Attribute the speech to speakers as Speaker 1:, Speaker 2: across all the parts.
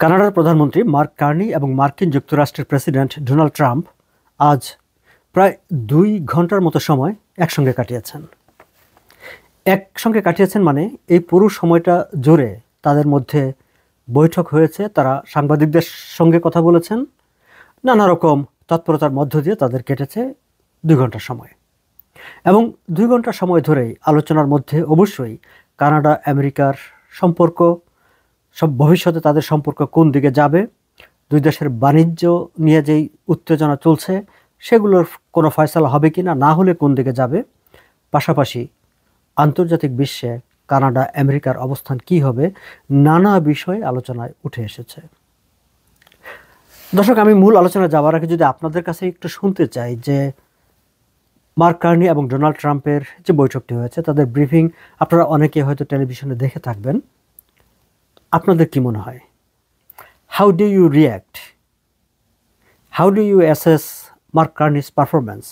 Speaker 1: কানাডার প্রধানমন্ত্রী mark Carney এবং মার্কিন যুক্তরাষ্ট্রের প্রেসিডেন্ট ডোনাল্ড ট্রাম্প আজ প্রায় 2 ঘন্টার মতো সময় একসঙ্গে কাটিয়েছেন মানে এই পুরো সময়টা জুড়ে তাদের মধ্যে বৈঠক হয়েছে। তারা সাংবাদিকদের সঙ্গে কথা বলেছেন। নানা রকম তৎপরতার মধ্য দিয়ে তাদের কেটেছে 2 ঘন্টার সময়। এবং 2 ঘন্টা সময় ধরেই আলোচনার মধ্যে অবশ্যই কানাডা আমেরিকার সম্পর্ক, সব ভবিষ্যতে তাদের সম্পর্ক কোন দিকে যাবে, দুই দেশের বাণিজ্য নিয়ে যেই উত্তেজনা চলছে সেগুলোর কোনো ফয়সালা হবে কি না, না হলে কোন দিকে যাবে, পাশাপাশি আন্তর্জাতিক বিশ্বে কানাডা আমেরিকার অবস্থান কি হবে, নানা বিষয় আলোচনায় উঠে এসেছে। দর্শক, আমি মূল আলোচনা যাওয়ার আগে যদি আপনাদের কাছে একটু শুনতে চাই যে মার্ক কার্নি এবং ডোনাল্ড ট্রাম্পের যে বৈঠকটি হয়েছে তাদের ব্রিফিং আপনারা অনেকে হয়তো টেলিভিশনে দেখে থাকবেন। আপনাদের কি মনে হয়? How do you react? How do you assess Mark Carney's performance?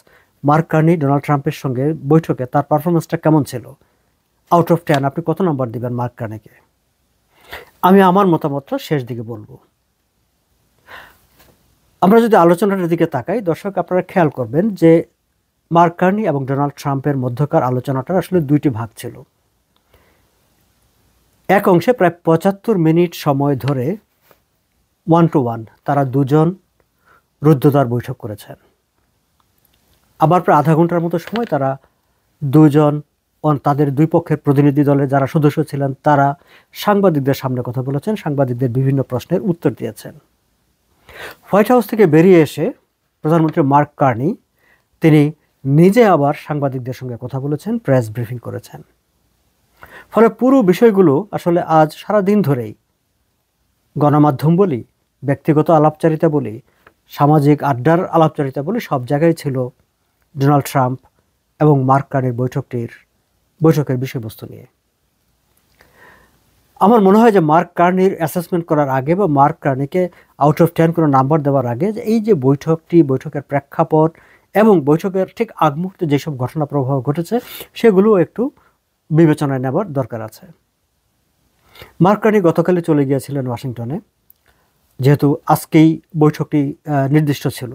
Speaker 1: Mark Carney Donald ট্রাম্পের সঙ্গে বৈঠকে তার পারফরমেন্সটা কেমন ছিল? আউট অফ 10 আপনি কত নম্বর দিবেন মার্ক কার্নিকে? আমি আমার মতামতটা শেষ দিকে বলবো। আমরা যদি আলোচনাটার দিকে তাকাই, দর্শক আপনারা খেয়াল করবেন যে মার্ক কার্নি এবং ডোনাল্ড ট্রাম্পের মধ্যকার আলোচনাটার আসলে 2টি ভাগ ছিল। এক অংশে প্রায় 75 মিনিট সময় ধরে 1-to-1 তারা দুজন রুদ্ধদ্বার বৈঠক করেছেন। আবার প্রায় আধা ঘন্টার মতো সময় তারা দুজন তাদের দুই পক্ষের প্রতিনিধি দলের যারা সদস্য ছিলেন তারা সাংবাদিকদের সামনে কথা বলেছেন, সাংবাদিকদের বিভিন্ন প্রশ্নের উত্তর দিয়েছেন। হোয়াইট হাউস থেকে বেরিয়ে এসে প্রধানমন্ত্রী মার্ক কার্নি তিনি নিজে আবার সাংবাদিকদের সঙ্গে কথা বলেছেন, প্রেস ব্রিফিং করেছেন। ফলে পুরো বিষয়গুলো আসলে আজ সারা দিন ধরেই গণমাধ্যম বলি, ব্যক্তিগত আলাপচারিতা বলি, সামাজিক আড্ডার আলাপচারিতা বলি, সব জায়গায় ছিল ডোনাল্ড ট্রাম্প এবং মার্ক কার্নির বৈঠকের বিষয়বস্তু নিয়ে। আমার মনে হয় যে মার্ক কার্নির অ্যাসেসমেন্ট করার আগে বা মার্ক কার্নিকে আউট অফ 10 কোনো নাম্বার দেওয়ার আগে যে এই যে বৈঠকের প্রেক্ষাপট এবং বৈঠকের ঠিক আগ মুহূর্তে যেসব ঘটনা প্রবাহ ঘটেছে সেগুলো একটু বিবেচনায় নেবার দরকার আছে। মার্ক কার্নি গতকালই চলে গিয়েছিলেন ওয়াশিংটনে, যেহেতু আজকেই বৈঠকটি নির্দিষ্ট ছিল।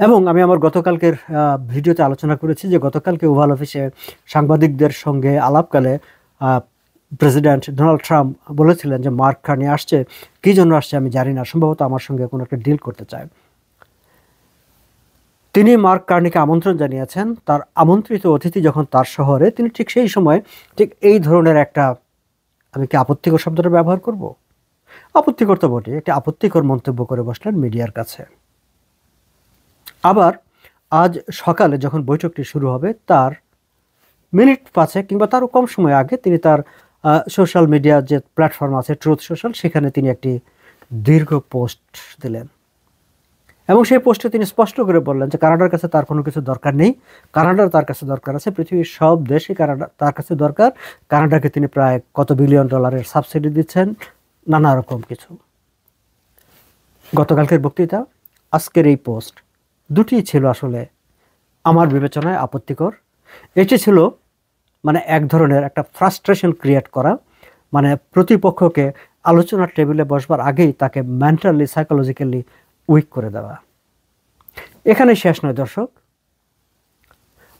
Speaker 1: এবং আমি আমার গতকালকের ভিডিওতে আলোচনা করেছি যে গতকালকে ওভাল অফিসে সাংবাদিকদের সঙ্গে আলাপকালে প্রেসিডেন্ট ডোনাল্ড ট্রাম্প বলেছিলেন যে মার্ক কার্নি আসছে, কী জন্য আসছে আমি জানি না, সম্ভবত আমার সঙ্গে কোনো একটা ডিল করতে চায়। তিনি মার্ক কার্নিকে আমন্ত্রণ জানিয়েছেন। তার আমন্ত্রিত অতিথি যখন তার শহরে, তিনি ঠিক সেই সময় ঠিক এই ধরনের একটা, আমি কি আপত্তিকর শব্দটা ব্যবহার করব? আপত্তিকর তো বটে, একটি আপত্তিকর মন্তব্য করে বসলেন মিডিয়ার কাছে। আবার আজ সকালে যখন বৈঠকটি শুরু হবে তার মিনিট 5 কিংবা তারও কম সময় আগে তিনি তার সোশ্যাল মিডিয়া যে প্ল্যাটফর্ম আছে ট্রুথ সোশ্যাল, সেখানে তিনি একটি দীর্ঘ পোস্ট দিলেন এবং সেই পোস্টে তিনি স্পষ্ট করে বললেন যে কানাডার কাছে তার কোনো কিছু দরকার নেই, কানাডার তার কাছে দরকার আছে, পৃথিবীর সব দেশে কানাডা তার কাছে দরকার। কানাডাকে তিনি প্রায় কত বিলিয়ন ডলারের সাবসিডি দিচ্ছেন, নানা রকম কিছু। গতকালকের বক্তৃতা, আজকের এই পোস্ট, দুটি ছিল আসলে আমার বিবেচনায় আপত্তিকর। এটি ছিল মানে এক ধরনের একটা ফ্রাস্ট্রেশন ক্রিয়েট করা, মানে প্রতিপক্ষকে আলোচনার টেবিলে বসবার আগেই তাকে মেন্টালি সাইকোলজিক্যালি উইক করে দেওয়া। এখানে শেষ নয় দর্শক,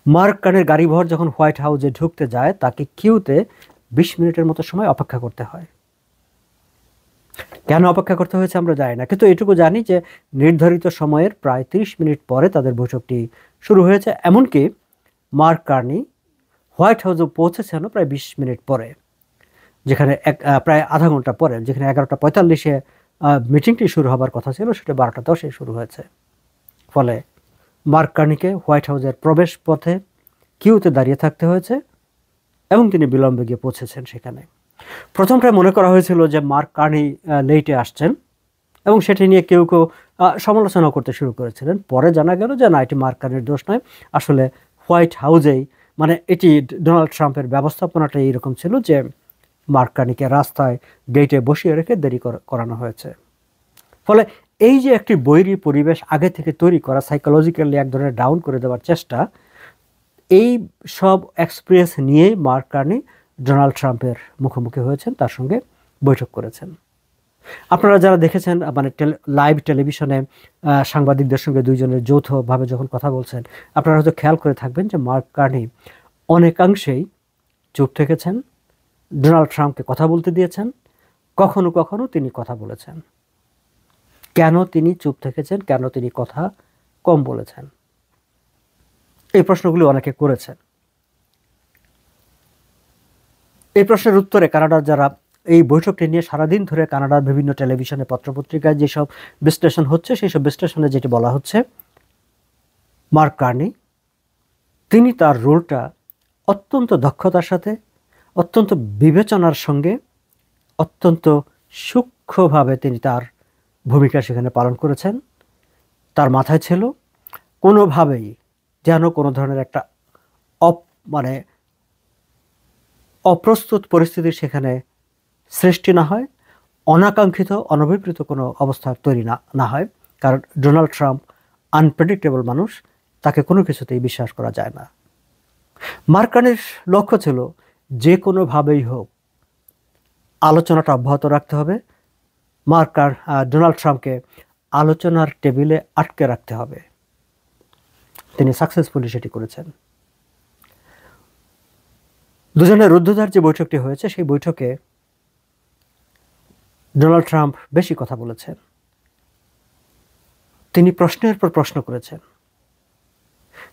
Speaker 1: মার্ক কার্নির গাড়িবহর যখন হোয়াইট হাউসে ঢুকতে যায় তাকে কিউতে 20 মিনিটের মতো সময় অপেক্ষা করতে হয়। কেন অপেক্ষা করতে হয়েছে আমরা জানি না, কিন্তু এটুকু জানি যে নির্ধারিত সময়ের প্রায় 30 মিনিট পরে তাদের বৈঠকটি শুরু হয়েছে। এমনকি মার্ক কার্নি হোয়াইট হাউসে পৌঁছেছেন প্রায় 20 মিনিট পরে, যেখানে প্রায় আধা ঘন্টা পরে, যেখানে 11:45-এ মিটিংটি শুরু হবার কথা ছিল সেটা 12:10-এ শুরু হয়েছে। ফলে মার্ক কার্নিকে হোয়াইট হাউসের প্রবেশ পথে কিউতে দাঁড়িয়ে থাকতে হয়েছে এবং তিনি বিলম্বে গিয়ে পৌঁছেছেন সেখানে। প্রথমটায় মনে করা হয়েছিল যে মার্ক কার্নি লেটে আসছেন এবং সেটি নিয়ে কেউ সমালোচনা করতে শুরু করেছিলেন। পরে জানা গেল যে না, এটি মার্ক কার্নির দোষ নয়, আসলে হোয়াইট হাউসেই মানে এটি ডোনাল্ড ট্রাম্পের ব্যবস্থাপনাটাই এরকম ছিল যে মার্ক কার্নিকে রাস্তায় গেটে বসিয়ে রেখে দেরি করানো হয়েছে। ফলে এই যে একটি বৈরী পরিবেশ আগে থেকে তৈরি করা, সাইকোলজিক্যালি এক ধরনের ডাউন করে দেওয়ার চেষ্টা, এই সব এক্সপিরিয়েন্স নিয়েই মার্ক কার্নি ডোনাল্ড ট্রাম্পের মুখোমুখি হয়েছেন, তার সঙ্গে বৈঠক করেছেন। আপনারা যারা দেখেছেন মানে লাইভ টেলিভিশনে সাংবাদিকদের সঙ্গে দুইজনের যৌথভাবে যখন কথা বলছেন, আপনারা হয়তো খেয়াল করে থাকবেন যে মার্ক কার্নি অনেকাংশেই চুপ থেকেছেন, ডোনাল্ড ট্রাম্পকে কথা বলতে দিয়েছেন, কখনো কখনো তিনি কথা বলেছেন। কেন তিনি চুপ থেকেছেন, কেন তিনি কথা কম বলেছেন, এই প্রশ্নগুলি অনেকে করেছেন। এই প্রশ্নের উত্তরে কানাডার যারা এই বৈঠকটি নিয়ে সারাদিন ধরে কানাডার বিভিন্ন টেলিভিশনে পত্রপত্রিকায় যেসব বিশ্লেষণ হচ্ছে, সেই সব বিশ্লেষণে যেটি বলা হচ্ছে, মার্ক কার্নি তিনি তার রোলটা অত্যন্ত দক্ষতার সাথে, অত্যন্ত বিবেচনার সঙ্গে, অত্যন্ত সূক্ষ্মভাবে তিনি তার ভূমিকা সেখানে পালন করেছেন। তার মাথায় ছিল কোনোভাবেই যেন কোনো ধরনের একটা মানে অপ্রস্তুত পরিস্থিতির সেখানে সৃষ্টি না হয়, অনাকাঙ্ক্ষিত অনভিপ্রেত কোনো অবস্থা তৈরি না হয়। কারণ ডোনাল্ড ট্রাম্প আনপ্রেডিক্টেবল মানুষ, তাকে কোনো কিছুতেই বিশ্বাস করা যায় না। মার্ক কার্নির লক্ষ্য ছিল যে কোনোভাবেই হোক আলোচনাটা অব্যাহত রাখতে হবে, ডোনাল্ড ট্রাম্পকে আলোচনার টেবিলে আটকে রাখতে হবে। তিনি সাকসেসফুলি সেটি করেছেন। দুজনের রুদ্ধদ্বার যে বৈঠকটি হয়েছে, সেই বৈঠকে ডোনাল্ড ট্রাম্প বেশি কথা বলেছেন। তিনি প্রশ্নের পর প্রশ্ন করেছেন।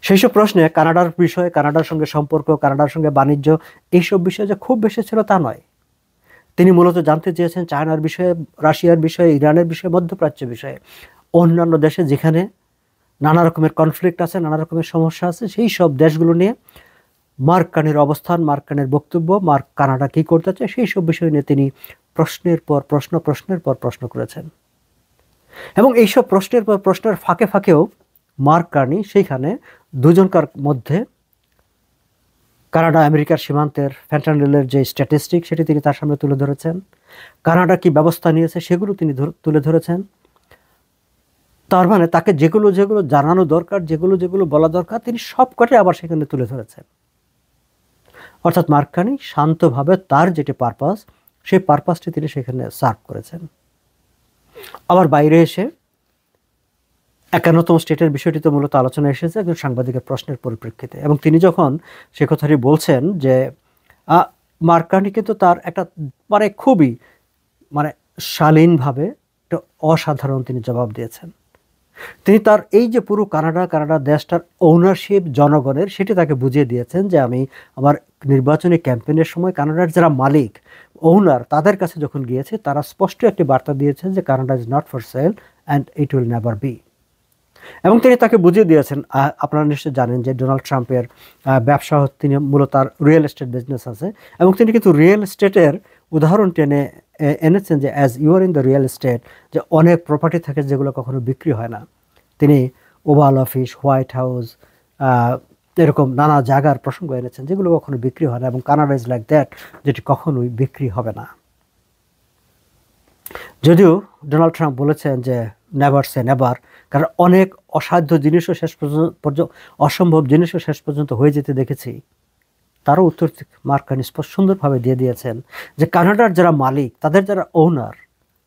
Speaker 1: সেই সব প্রশ্নে কানাডার বিষয়ে, কানাডার সঙ্গে সম্পর্ক, কানাডার সঙ্গে বাণিজ্য, এইসব বিষয়ে যে খুব বেশি ছিল তা নয়। তিনি মূলত জানতে চেয়েছেন চায়নার বিষয়ে, রাশিয়ার বিষয়ে, ইরানের বিষয়ে, মধ্যপ্রাচ্য বিষয়ে, অন্যান্য দেশে যেখানে নানা রকমের কনফ্লিক্ট আছে, নানা রকমের সমস্যা আছে, সেই সব দেশগুলো নিয়ে মার্ক কার্নির অবস্থান, মার্ক কার্নির বক্তব্য, কানাডা কী করতে চায়, সেই সব বিষয় নিয়ে তিনি প্রশ্নের পর প্রশ্ন করেছেন। এবং এইসব প্রশ্নের পর প্রশ্নের ফাঁকে ফাঁকেও মার্ক কার্নি সেইখানে দুজনকার মধ্যে কানাডা আমেরিকার সীমান্তের ফ্যান্টানিলের যে স্ট্যাটিস্টিক, সেটি তিনি তার সামনে তুলে ধরেছেন। কানাডা কি ব্যবস্থা নিয়েছে সেগুলো তিনি তুলে ধরেছেন। তার মানে তাকে যেগুলো জানানো দরকার, যেগুলো বলা দরকার, তিনি সবকটাই আবার সেখানে তুলে ধরেছেন। অর্থাৎ মার্ক কার্নি শান্তভাবে তার যেটি পারপাস, সেই পারপাসটি তিনি সেখানে সার্ভ করেছেন। আবার বাইরে এসে 51তম স্টেটের বিষয়টি তো মূলত আলোচনা এসেছে একজন সাংবাদিকের প্রশ্নের পরিপ্রেক্ষিতে, এবং তিনি যখন সে কথাটি বলছেন যে মার্ক কার্নি কিন্তু তার একটা মানে খুবই শালীনভাবে একটা অসাধারণ তিনি জবাব দিয়েছেন। তিনি তার এই যে পুরো কানাডা দেশটার ওনারশিপ জনগণের, সেটি তাকে বুঝিয়ে দিয়েছেন যে আমি আমার নির্বাচনী ক্যাম্পেইনের সময় কানাডার যারা মালিক, ওনার, তাদের কাছে যখন গিয়েছে, তারা স্পষ্ট একটি বার্তা দিয়েছেন যে Canada is not for sale and it will never be. এবং তিনি তাকে বুঝিয়ে দিয়েছেন, আপনারা নিশ্চয়ই জানেন যে ডোনাল্ড ট্রাম্পের ব্যবসা, তিনি মূলত তার রিয়েল এস্টেট বিজনেস আছে, এবং তিনি কিন্তু রিয়েল এস্টেটের উদাহরণ টেনে এনেছেন যে as you are in the real estate, যে অনেক প্রপার্টি থাকে যেগুলো কখনো বিক্রি হয় না। তিনি ওভাল অফিস, হোয়াইট হাউস, এরকম নানা জায়গার প্রসঙ্গ এনেছেন যেগুলো কখনো বিক্রি হয় না, এবং কানাডা ইজ লাইক দ্যাট, যেটি কখনোই বিক্রি হবে না। যদিও ডোনাল্ড ট্রাম্প বলেছেন যে নেভার সে নেভার, কারণ অনেক অসাধ্য জিনিসও শেষ পর্যন্ত, অসম্ভব জিনিসও শেষ পর্যন্ত হয়ে যেতে দেখেছি। তারও উত্তর মার্ক কার্নি সুন্দরভাবে দিয়ে দিয়েছেন যে কানাডার যারা মালিক, তাদের যারা ওনার,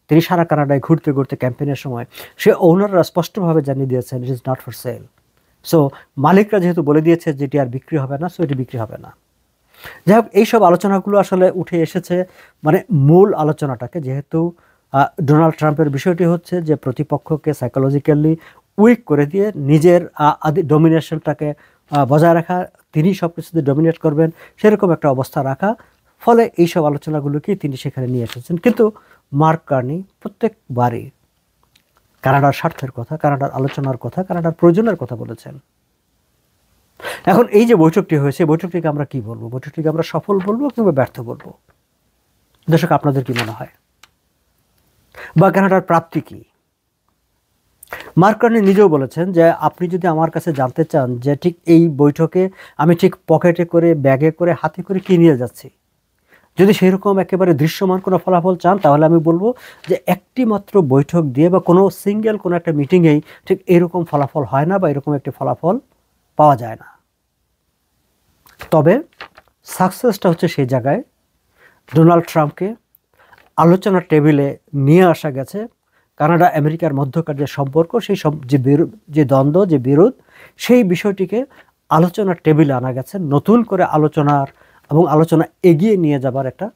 Speaker 1: তিনি সারা কানাডায় ঘুরতে ঘুরতে ক্যাম্পেইনের সময় সে ওনাররা স্পষ্টভাবে জানিয়ে দিয়েছেন it is not for sale. So মালিকরা যেহেতু বলে দিয়েছে যেটি আর বিক্রি হবে না, সো এটি বিক্রি হবে না। যাই হোক, এইসব আলোচনাগুলো আসলে উঠে এসেছে, মূল আলোচনাটাকে, যেহেতু ডোনাল্ড ট্রাম্পের বিষয়টি হচ্ছে যে প্রতিপক্ষকে সাইকোলজিক্যালি উইক করে দিয়ে নিজের ডমিনেশনটাকে বজায় রাখা, তিনি সব কিছুতে ডমিনেট করবেন, সেরকম একটা অবস্থা রাখা। ফলে এইসব আলোচনাগুলোকেই তিনি সেখানে নিয়ে এসেছেন। কিন্তু মার্ক কার্নি প্রত্যেকবারই কানাডার স্বার্থের কথা, কানাডার আলোচনার কথা, কানাডার প্রয়োজনের কথা বলেছেন। এখন এই যে বৈঠকটি হয়েছে, বৈঠকটিকে আমরা কি বলবো? বৈঠকটিকে আমরা সফল বলবো কিংবা ব্যর্থ বলবো? দর্শক, আপনাদের কি মনে হয়? বা কানাডার প্রাপ্তি কি? মার্ক কার্নি নিজেও বলেছেন যে আপনি যদি আমার কাছে জানতে চান যে ঠিক এই বৈঠকে আমি ঠিক পকেটে করে, ব্যাগে করে, হাতে করে কি নিয়ে যাচ্ছি, যদি সেরকম একেবারে দৃশ্যমান কোনো ফলাফল চান, তাহলে আমি বলবো যে একটি মাত্র বৈঠক দিয়ে বা কোনো সিঙ্গেল কোনো একটা মিটিংয়েই ঠিক এরকম ফলাফল হয় না, বা এরকম একটি ফলাফল পাওয়া যায় না। তবে সাকসেসটা হচ্ছে সেই জায়গায় ডোনাল্ড ট্রাম্পকে আলোচনার টেবিলে নিয়ে আসা গেছে। কানাডা আমেরিকার মধ্যকার যে সম্পর্ক, সেই যে দ্বন্দ্ব, যে বিরোধ, সেই বিষয়টিকে আলোচনার টেবিলে আনা গেছে। নতুন করে আলোচনা এগিয়ে নিয়ে যাবার একটা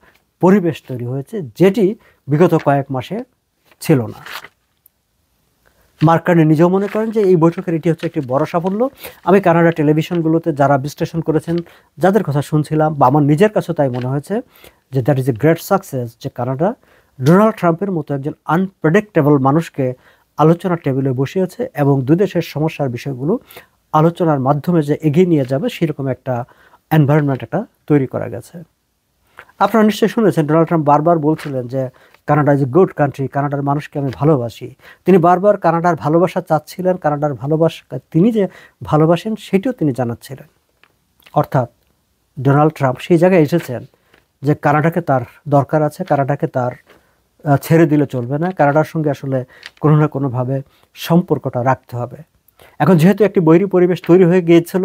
Speaker 1: পরিবেশ তৈরি হয়েছে, যেটি বিগত কয়েক মাসে ছিল না। মার্ক কার্নি নিজেও মনে করেন যে এই বৈঠকের এটি হচ্ছে একটি বড় সাফল্য। আমি কানাডা টেলিভিশনগুলোতে যারা বিশ্লেষণ করেছেন, যাদের কথা শুনছিলাম, বা আমার নিজের কাছেও তাই মনে হয়েছে যে that is a great success, যে কানাডা ডোনাল্ড ট্রাম্পের মতো একজন আনপ্রেডিক্টেবল মানুষকে আলোচনার টেবিলে বসিয়েছে এবং দুই দেশের সমস্যার বিষয়গুলো আলোচনার মাধ্যমে যে এগিয়ে নিয়ে যাবে সেরকম একটা এনভায়রনমেন্ট একটা তৈরি করা গেছে। আপনারা নিশ্চয়ই শুনেছেন ডোনাল্ড ট্রাম্প বারবার বলছিলেন যে Canada is a good country, কানাডার মানুষকে আমি ভালোবাসি। তিনি বারবার কানাডার ভালোবাসা চাচ্ছিলেন, কানাডার ভালোবাসা তিনি যে ভালোবাসেন সেটিও তিনি জানাচ্ছিলেন। অর্থাৎ ডোনাল্ড ট্রাম্প সেই জায়গায় এসেছেন যে কানাডাকে তার দরকার আছে, কানাডাকে তার ছেড়ে দিলে চলবে না, কানাডার সঙ্গে আসলে কোনো না কোনোভাবে সম্পর্কটা রাখতে হবে। এখন যেহেতু একটি বৈরী পরিবেশ তৈরি হয়ে গিয়েছিল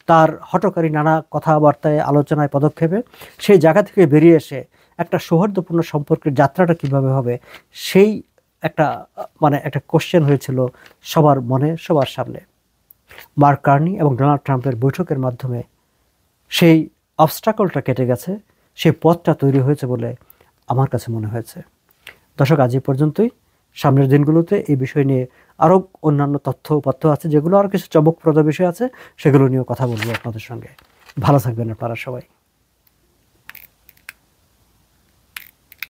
Speaker 1: তার হঠকারী নানা কথাবার্তায়, আলোচনায়, পদক্ষেপে, সেই জায়গা থেকে বেরিয়ে এসে একটা সৌহার্দ্যপূর্ণ সম্পর্কের যাত্রাটা কিভাবে হবে, সেই একটা একটা কোশ্চেন হয়েছিল সবার মনে, সবার সামনে। মার্ক কার্নি এবং ডোনাল্ড ট্রাম্পের বৈঠকের মাধ্যমে সেই অবস্টাকলটা কেটে গেছে, সেই পথটা তৈরি হয়েছে বলে আমার কাছে মনে হয়েছে। দর্শক, আজ এই পর্যন্তই। সামনের দিনগুলোতে এই বিষয় নিয়ে আরও অন্যান্য তথ্য আছে, যেগুলো আরও কিছু চমকপ্রদ বিষয় আছে, সেগুলো নিয়েও কথা বলবো আপনাদের সঙ্গে। ভালো থাকবেন আপনারা সবাই।